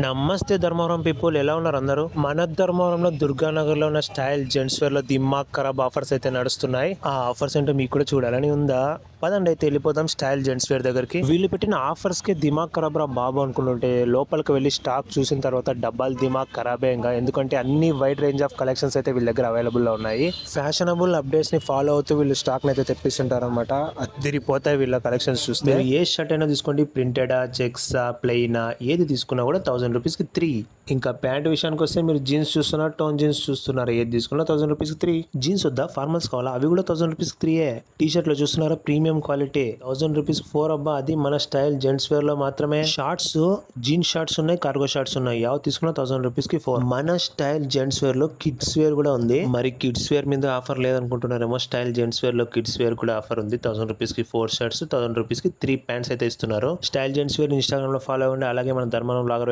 నమస్తే ధర్మవరం పీపుల్, ఎలా ఉన్నారు అందరూ? మన ధర్మవరంలో దుర్గానగర్ లో ఉన్న స్టైల్ జెంట్స్ వేర్ లో దిమాగ్ ఖరాబ్ ఆఫర్స్ అయితే నడుస్తున్నాయి. ఆ ఆఫర్స్ ఏంటో మీకు కూడా చూడాలని ఉందా? పదండి అయితే వెళ్ళిపోదాం స్టైల్ జెంట్స్ వేర్ దగ్గరికి. వీళ్ళు పెట్టిన ఆఫర్స్ కి దిమాగ్ ఖరాబ్ రా బాబు అనుకుంటుంటే లోపలికి వెళ్ళి స్టాక్ చూసిన తర్వాత డబ్బాలు దిమాగ్ ఖరాబే ఇంకా. ఎందుకంటే అన్ని వైడ్ రేంజ్ ఆఫ్ కలెక్షన్స్ అయితే వీళ్ళ దగ్గర అవైలబుల్ లో ఉన్నాయి. ఫ్యాషనబుల్ అప్డేట్స్ ని ఫాలో అవుతూ వీళ్ళు స్టాక్ అయితే తెప్పిస్తుంటారు అనమాట. అదిరిపోతాయి వీళ్ళ కలెక్షన్స్ చూస్తే. మీరు ఏ షర్ట్ అయినా తీసుకోండి, ప్రింటెడా, చెక్సా, ప్లెయినా, ఏది తీసుకున్నా కూడా 1000 రూపీస్ కి 3. ఇంకా ప్యాంట్ విషయానికి వస్తే మీరు జీన్స్ చూస్తున్నారు, టోన్ జీన్స్ చూస్తున్నారు, ఏది తీసుకున్నా 1000 రూపీస్ కి 3. జీన్స్ వద్దా, ఫార్మల్స్ కావాలా, అవి కూడా 1000 రూపీస్ కి 3. టీ షర్ట్ లో చూస్తున్నారా, ప్రీమియం క్వాలిటీ 1000 రూపీస్ 4. అబ్బా, అది మన స్టైల్ జెంట్స్ వేర్ లో మాత్రమే. షార్ట్స్, జీన్స్ షార్ట్స్ ఉన్నాయి, కార్గో షార్ట్స్ ఉన్నాయి, యావ్ తీసుకున్నా 1000 రూపీస్ కి 4. మన స్టైల్ జెంట్స్ వేర్ లో కిడ్స్ వేర్ కూడా ఉంది. మరి కిడ్స్ వేర్ మీద ఆఫర్ లేదనుకుంటున్నారేమో, స్టైల్ జెంట్స్ వేర్ లో కిడ్స్ వేర్ కూడా ఆఫర్ ఉంది. 1000 రూపీస్ కి 4 షర్ట్స్, 1000 రూపీస్ కి 3 ప్యాంట్స్ అయితే ఇస్తున్నారు. స్టైల్ జెంట్స్ వేర్ ఇన్స్టాగ్రామ్ లో ఫాలో అవ్వండి. అలాగే మన ధర్మవరం బ్లాగర్